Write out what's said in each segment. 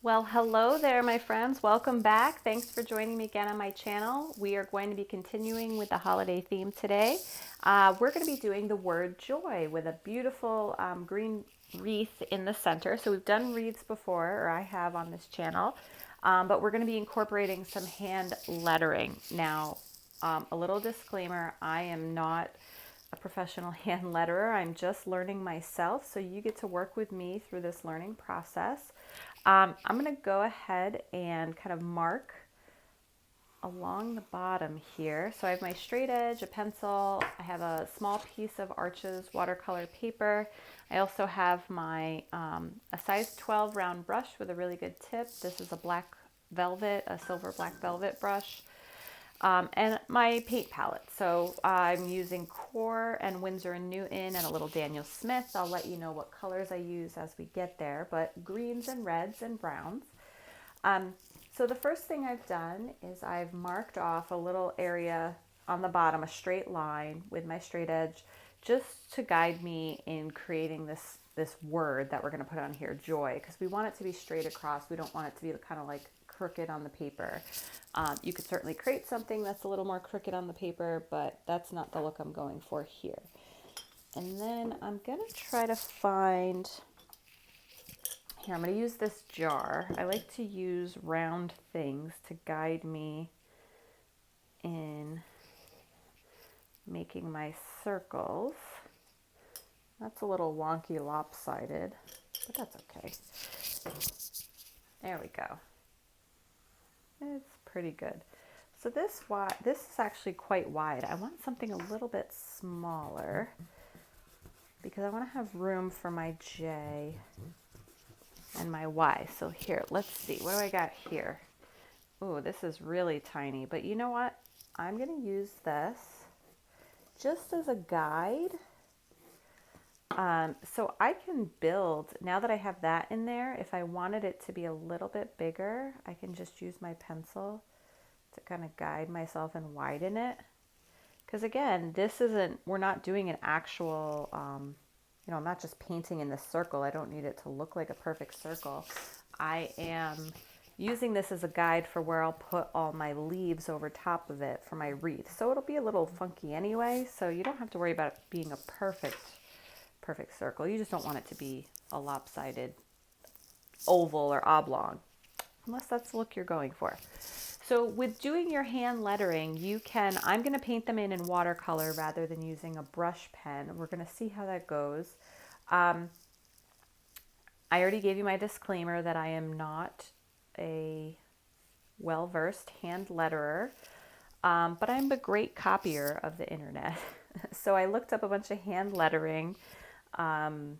Well, hello there, my friends. Welcome back. Thanks for joining me again on my channel. We are going to be continuing with the holiday theme today. We're going to be doing the word joy with a beautiful green wreath in the center. So we've done wreaths before, or I have on this channel, but we're going to be incorporating some hand lettering. Now, a little disclaimer, I am not a professional hand letterer. I'm just learning myself, so you get to work with me through this learning process. I'm going to go ahead and kind of mark along the bottom here. So I have my straight edge, a pencil, I have a small piece of Arches watercolor paper. I also have my a size 12 round brush with a really good tip. This is a black velvet, a silver black velvet brush. And my paint palette. So I'm using Core and Winsor & Newton and a little Daniel Smith. I'll let you know what colors I use as we get there, but greens and reds and browns. So the first thing I've done is I've marked off a little area on the bottom, a straight line with my straight edge, just to guide me in creating this word that we're going to put on here, joy, because we want it to be straight across. We don't want it to be kind of like crooked on the paper. You could certainly create something that's a little more crooked on the paper, but that's not the look I'm going for here. And then I'm going to try to find, here, I'm going to use this jar. I like to use round things to guide me in making my circles. That's a little wonky lopsided, but that's okay. There we go. It's pretty good. So this is actually quite wide. I want something a little bit smaller because I want to have room for my J and my Y. So here, let's see. What do I got here? Oh, this is really tiny. But you know what? I'm going to use this just as a guide. So I can build, now that I have that in there, if I wanted it to be a little bit bigger, I can just use my pencil to kind of guide myself and widen it. Because again, we're not doing an actual, I'm not just painting in this circle. I don't need it to look like a perfect circle. I am using this as a guide for where I'll put all my leaves over top of it for my wreath. So it'll be a little funky anyway, so you don't have to worry about it being a perfect circle. You just don't want it to be a lopsided oval or oblong, unless that's the look you're going for. So with doing your hand lettering, I'm going to paint them in watercolor rather than using a brush pen. We're going to see how that goes. I already gave you my disclaimer that I am not a well-versed hand letterer, but I'm a great copier of the internet. So I looked up a bunch of hand lettering and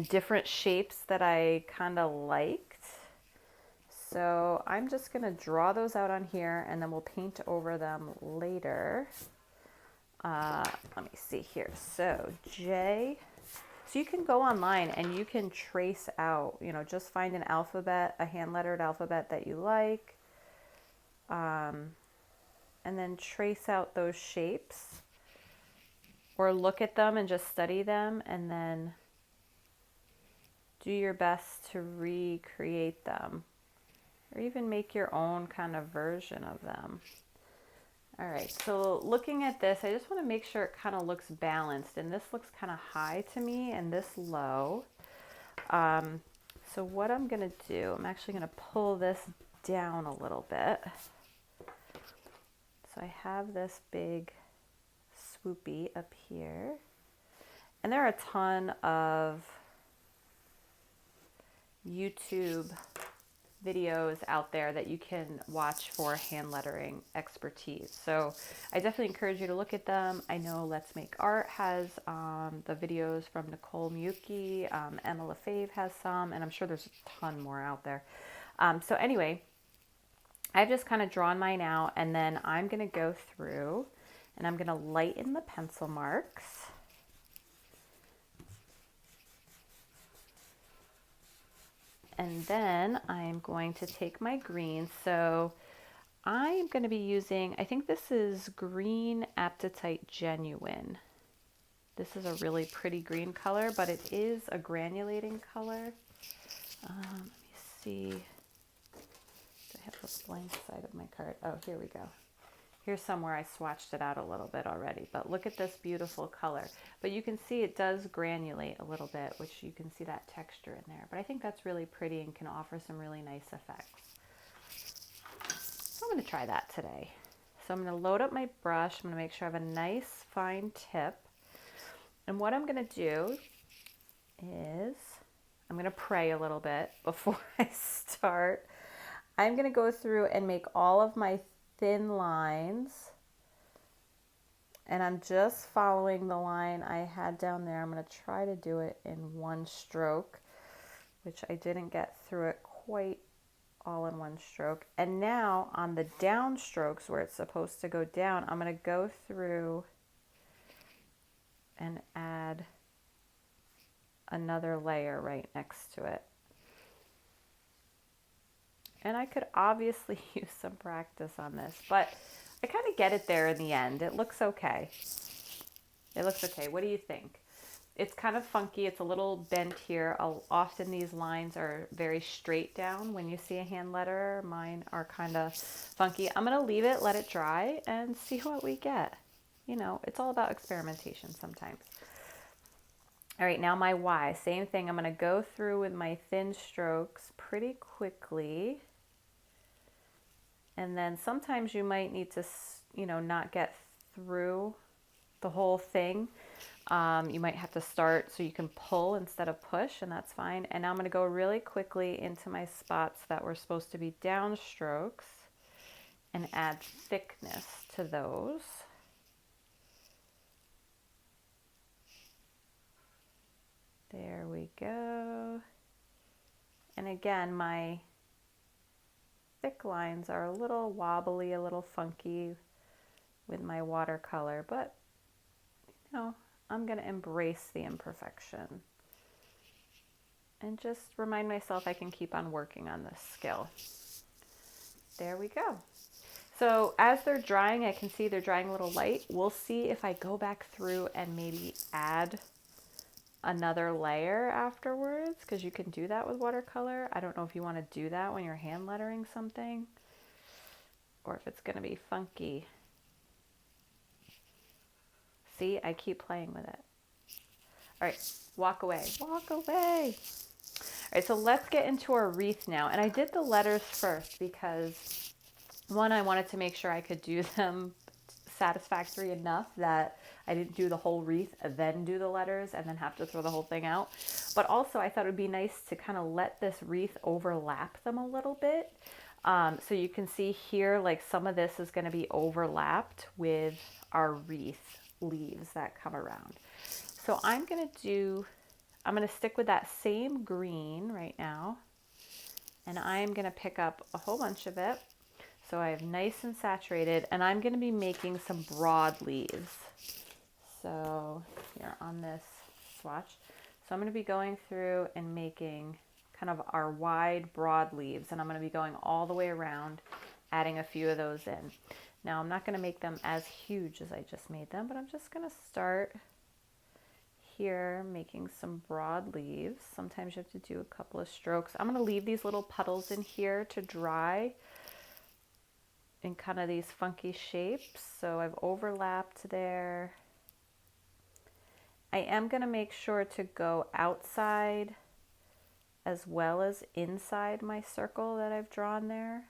different shapes that I kind of liked. So I'm just going to draw those out on here and then we'll paint over them later. Let me see here. So J. So you can go online and you can trace out, just find an alphabet, a hand lettered alphabet that you like, and then trace out those shapes, or look at them and just study them and then do your best to recreate them, or even make your own kind of version of them. All right, so looking at this, I just want to make sure it kind of looks balanced, and this looks kind of high to me and this low. So what I'm going to do, I'm actually going to pull this down a little bit. So I have this big swoopy up here, and there are a ton of YouTube videos out there that you can watch for hand lettering expertise. So I definitely encourage you to look at them. I know Let's Make Art has the videos from Nicole Miyuki, Emma LaFave has some, and I'm sure there's a ton more out there. So anyway, I've just kind of drawn mine out, and then I'm going to go through and I'm going to lighten the pencil marks. And then I'm going to take my green. So I'm going to be using, I think this is Green Aptite Genuine. This is a really pretty green color, but it is a granulating color. Let me see. Do I have the blank side of my card? Oh, here we go. Here's somewhere I swatched it out a little bit already, but look at this beautiful color. But you can see it does granulate a little bit, which you can see that texture in there. But I think that's really pretty and can offer some really nice effects. So I'm going to try that today. So I'm going to load up my brush. I'm going to make sure I have a nice fine tip. And what I'm going to do is I'm going to pray a little bit before I start. I'm going to go through and make all of my thin lines, and I'm just following the line I had down there. I'm going to try to do it in one stroke, which I didn't get through it quite all in one stroke. And now on the down strokes where it's supposed to go down, I'm going to go through and add another layer right next to it. And I could obviously use some practice on this, but I kind of get it there in the end. It looks okay. It looks okay. What do you think? It's kind of funky. It's a little bent here. Often these lines are very straight down when you see a hand letterer. Mine are kind of funky. I'm going to leave it, let it dry, and see what we get. You know, it's all about experimentation sometimes. All right, now my Y. Same thing. I'm going to go through with my thin strokes pretty quickly. And then sometimes you might need to, you know, not get through the whole thing. You might have to start so you can pull instead of push, and that's fine. And now I'm going to go really quickly into my spots that were supposed to be down strokes and add thickness to those. There we go. And again, my thick lines are a little wobbly, a little funky with my watercolor, but you know, I'm going to embrace the imperfection and just remind myself I can keep on working on this skill. There we go. So as they're drying, I can see they're drying a little light. We'll see if I go back through and maybe add another layer afterwards, because you can do that with watercolor. I don't know if you want to do that when you're hand lettering something, or if it's going to be funky. See, I keep playing with it. All right, walk away, walk away. All right, so let's get into our wreath now. And I did the letters first because, one, I wanted to make sure I could do them satisfactory enough that I didn't do the whole wreath and then do the letters and then have to throw the whole thing out. But also I thought it would be nice to kind of let this wreath overlap them a little bit. So you can see here, like some of this is going to be overlapped with our wreath leaves that come around. So I'm going to stick with that same green right now, and I'm going to pick up a whole bunch of it. So I have nice and saturated, and I'm going to be making some broad leaves. So here on this swatch. So I'm going to be going through and making kind of our wide broad leaves, and I'm going to be going all the way around, adding a few of those in. Now I'm not going to make them as huge as I just made them, but I'm just going to start here making some broad leaves. Sometimes you have to do a couple of strokes. I'm going to leave these little puddles in here to dry in kind of these funky shapes. So I've overlapped there. I am going to make sure to go outside as well as inside my circle that I've drawn there.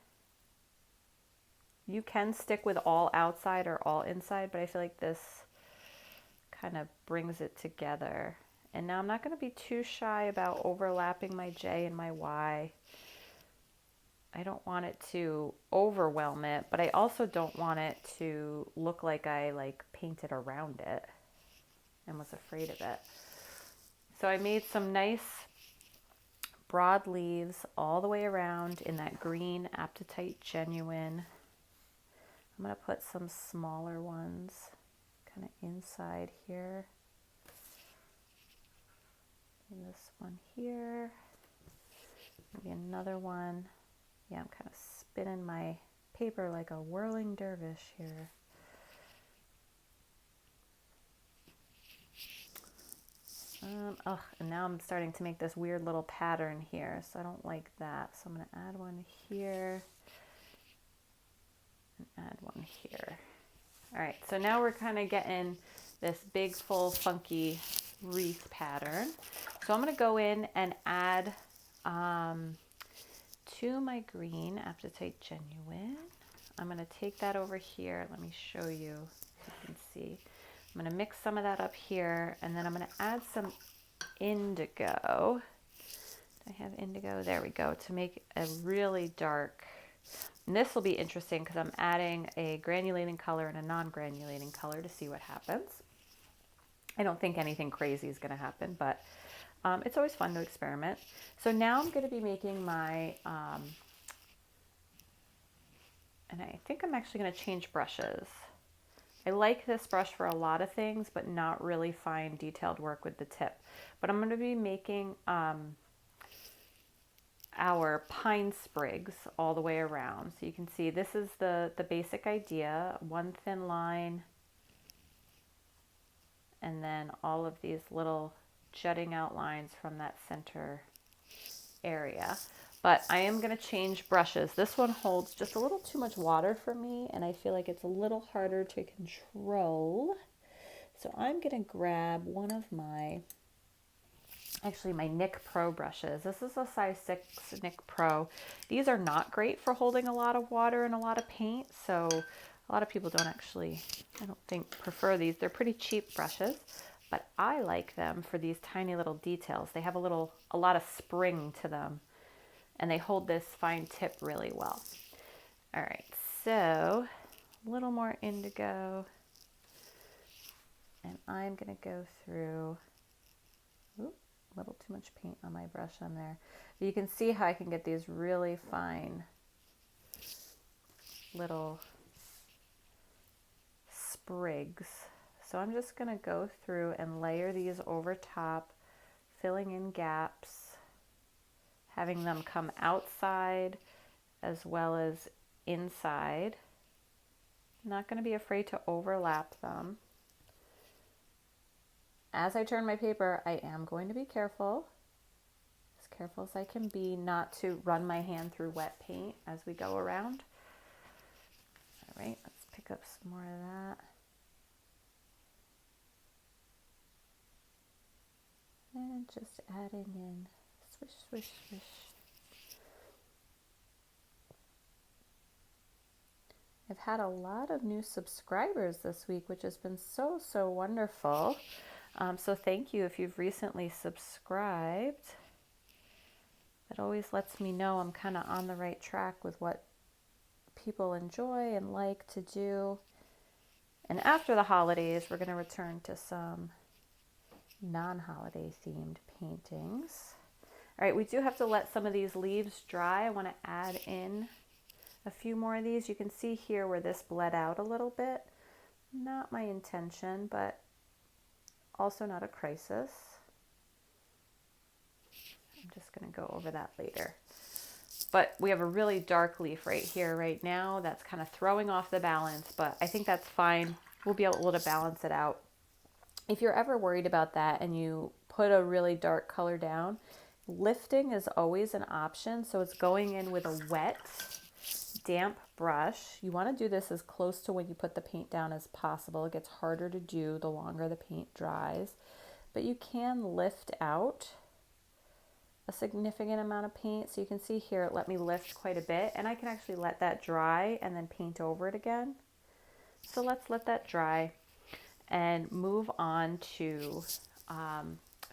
You can stick with all outside or all inside, but I feel like this kind of brings it together. And now I'm not going to be too shy about overlapping my J and my Y. I don't want it to overwhelm it, but I also don't want it to look like I painted around it and was afraid of it. So I made some nice broad leaves all the way around in that green Aptite Genuine. I'm going to put some smaller ones kind of inside here. And this one here. Maybe another one. Yeah, I'm kind of spinning my paper like a whirling dervish here. Oh, and now I'm starting to make this weird little pattern here, so I don't like that. So I'm going to add one here and add one here. All right, so now we're kind of getting this big, full, funky wreath pattern. So I'm going to go in and add to my green Aptite Genuine. I'm going to take that over here. Let me show you so you can see. I'm going to mix some of that up here, and then I'm going to add some indigo. Do I have indigo? There we go, to make a really dark. And this will be interesting because I'm adding a granulating color and a non-granulating color to see what happens. I don't think anything crazy is going to happen, but it's always fun to experiment. So now I'm going to be making my, and I think I'm actually going to change brushes. I like this brush for a lot of things, but not really fine detailed work with the tip. But I'm going to be making our pine sprigs all the way around. So you can see this is the basic idea, one thin line, and then all of these little jutting out lines from that center area. But I am going to change brushes. This one holds just a little too much water for me, and I feel like it's a little harder to control. So I'm going to grab one of my, actually my NIC Pro brushes. This is a size 6 NIC Pro. These are not great for holding a lot of water and a lot of paint, so a lot of people don't actually, I don't think, prefer these. They're pretty cheap brushes, but I like them for these tiny little details. They have a lot of spring to them, and they hold this fine tip really well. All right, so a little more indigo, and I'm gonna go through, ooh, a little too much paint on my brush on there. But you can see how I can get these really fine little sprigs. So I'm just gonna go through and layer these over top, filling in gaps, having them come outside as well as inside. I'm not going to be afraid to overlap them. As I turn my paper, I am going to be careful as I can be, not to run my hand through wet paint as we go around. All right, let's pick up some more of that. And just adding in, swish, swish, swish. I've had a lot of new subscribers this week, which has been so, so wonderful. So thank you if you've recently subscribed. That always lets me know I'm kind of on the right track with what people enjoy and like to do. And after the holidays, we're going to return to some non-holiday themed paintings. All right, we do have to let some of these leaves dry. I want to add in a few more of these. You can see here where this bled out a little bit. Not my intention, but also not a crisis. I'm just going to go over that later. But we have a really dark leaf right here right now that's kind of throwing off the balance, but I think that's fine. We'll be able to balance it out. If you're ever worried about that and you put a really dark color down, lifting is always an option. So it's going in with a wet, damp brush. You want to do this as close to when you put the paint down as possible. It gets harder to do the longer the paint dries, but you can lift out a significant amount of paint. So you can see here it let me lift quite a bit, and I can actually let that dry and then paint over it again. So let's let that dry and move on to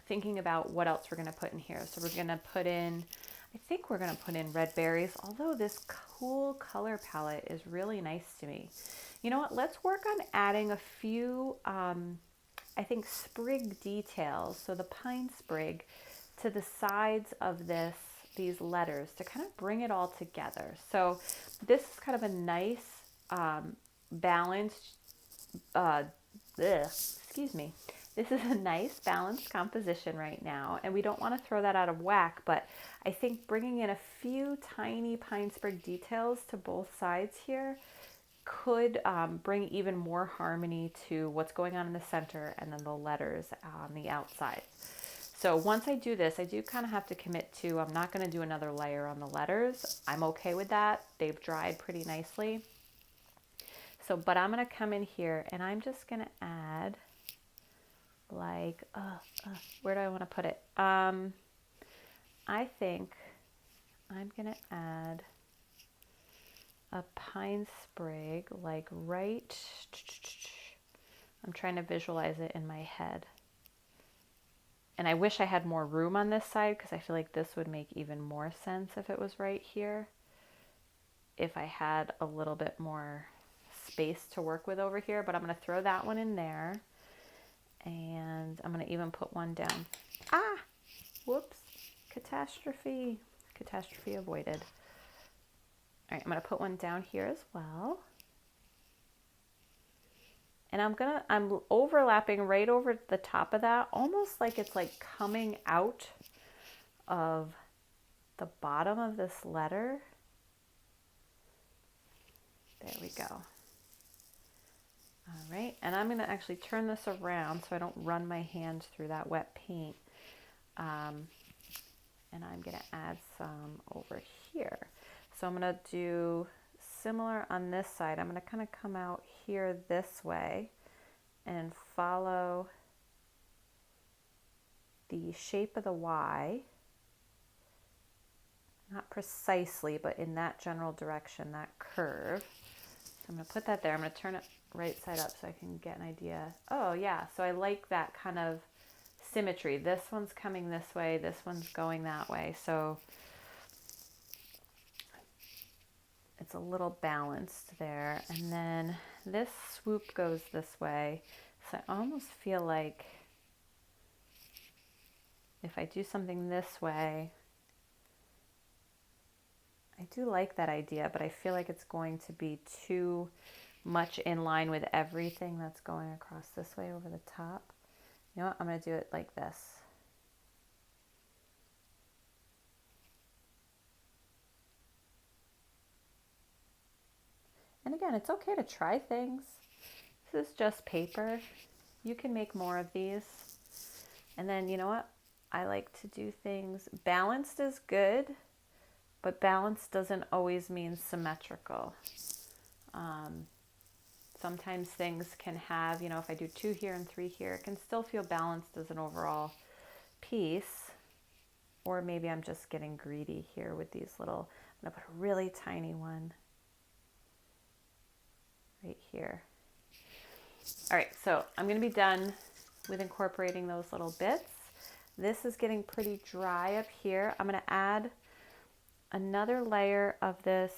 thinking about what else we're going to put in here. So we're going to put in, I think we're going to put in red berries, although this cool color palette is really nice to me. You know what, let's work on adding a few, I think, sprig details. So the pine sprig to the sides of these letters to kind of bring it all together. So this is kind of a nice balanced, excuse me. This is a nice balanced composition right now, and we don't want to throw that out of whack, but I think bringing in a few tiny pine sprig details to both sides here could bring even more harmony to what's going on in the center and then the letters on the outside. So once I do this, I do kind of have to commit to, I'm not going to do another layer on the letters. I'm okay with that. They've dried pretty nicely. So, but I'm going to come in here and I'm just going to add like, where do I want to put it? I think I'm going to add a pine sprig, like right, I'm trying to visualize it in my head. And I wish I had more room on this side because I feel like this would make even more sense if it was right here. If I had a little bit more space to work with over here, but I'm going to throw that one in there. And I'm going to even put one down. Ah, whoops, catastrophe. Catastrophe avoided. All right, I'm going to put one down here as well. And I'm overlapping right over the top of that, almost like it's like coming out of the bottom of this letter. There we go. All right, and I'm gonna actually turn this around so I don't run my hand through that wet paint. And I'm gonna add some over here. So I'm gonna do similar on this side. I'm gonna kind of come out here this way and follow the shape of the Y. Not precisely, but in that general direction, that curve. So I'm gonna put that there. I'm gonna turn it right side up so I can get an idea. Oh yeah, so I like that kind of symmetry. This one's coming this way, this one's going that way. So it's a little balanced there. And then this swoop goes this way. So I almost feel like if I do something this way, I do like that idea, but I feel like it's going to be too much in line with everything that's going across this way over the top. You know what? I'm going to do it like this. And again, it's okay to try things. This is just paper. You can make more of these. And then, you know what? I like to do things, balanced is good, but balanced doesn't always mean symmetrical. Sometimes things can have, you know, if I do 2 here and 3 here, it can still feel balanced as an overall piece. Or maybe I'm just getting greedy here with these little, I'm gonna put a really tiny one right here. All right, so I'm gonna be done with incorporating those little bits. This is getting pretty dry up here. I'm gonna add another layer of this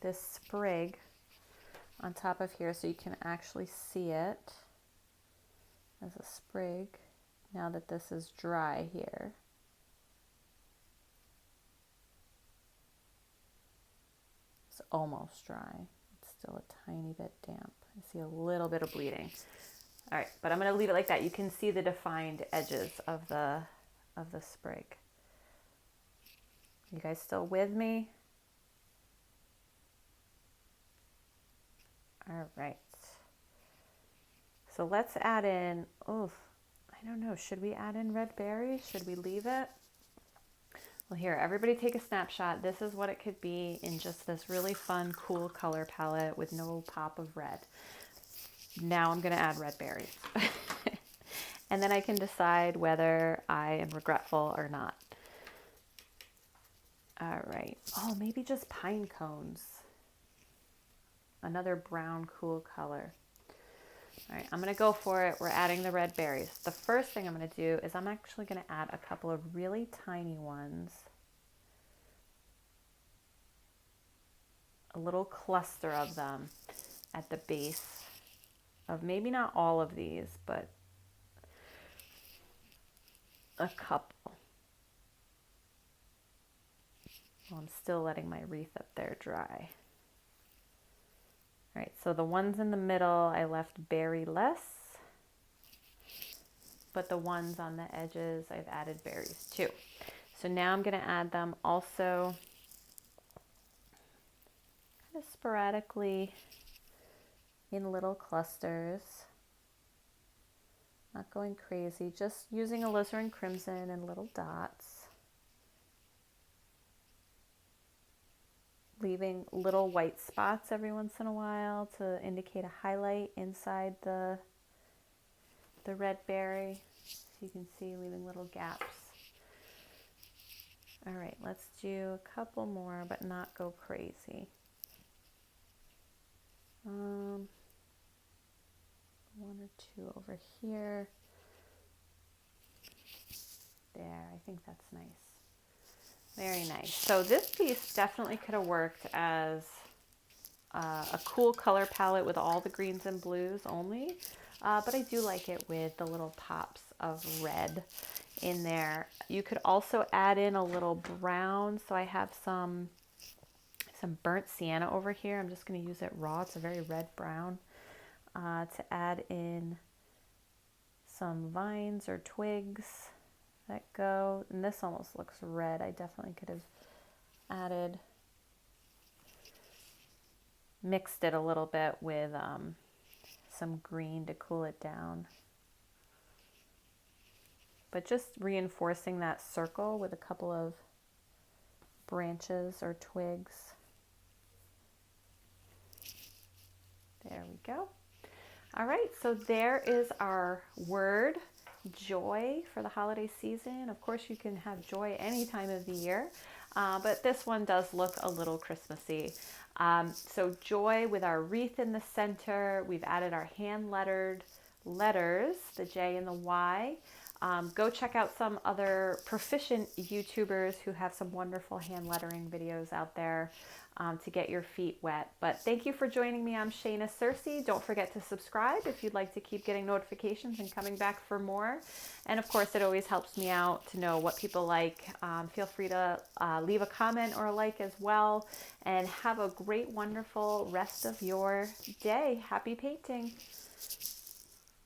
this sprig on top of here so you can actually see it as a sprig now that this is dry here. It's almost dry. It's still a tiny bit damp. I see a little bit of bleeding. All right, but I'm going to leave it like that. You can see the defined edges of the sprig. You guys still with me? All right. So let's add in, I don't know, should we add in red berries? Should we leave it? Well, here, everybody take a snapshot. This is what it could be in just this really fun, cool color palette with no pop of red. Now I'm going to add red berries. And then I can decide whether I am regretful or not. All right. Oh, maybe just pine cones. Another brown, cool color. All right, I'm going to go for it. We're adding the red berries. The first thing I'm going to do is I'm actually going to add a couple of really tiny ones. A little cluster of them at the base of maybe not all of these, but a couple. Well, I'm still letting my wreath up there dry. All right, so the ones in the middle I left berry-less, but the ones on the edges I've added berries too. So now I'm going to add them also kind of sporadically in little clusters. Not going crazy, just using alizarin crimson and little dots. Leaving little white spots every once in a while to indicate a highlight inside the red berry. So you can see, leaving little gaps. All right, let's do a couple more, but not go crazy. One or two over here. There, I think that's nice. Very nice. So this piece definitely could have worked as a cool color palette with all the greens and blues only, but I do like it with the little pops of red in there. You could also add in a little brown. So I have some burnt sienna over here. I'm just going to use it raw. It's a very red brown, to add in some vines or twigs that go, and this almost looks red. I definitely could have mixed it a little bit with some green to cool it down. But just reinforcing that circle with a couple of branches or twigs. There we go. All right, so there is our word, joy, for the holiday season. Of course, you can have joy any time of the year, but this one does look a little Christmassy. So joy with our wreath in the center. We've added our hand-lettered letters, the J and the Y. Go check out some other proficient YouTubers who have some wonderful hand lettering videos out there to get your feet wet. But thank you for joining me. I'm Shayna Cersei. Don't forget to subscribe if you'd like to keep getting notifications and coming back for more. And of course, it always helps me out to know what people like. Feel free to leave a comment or a like as well. And have a great, wonderful rest of your day. Happy painting.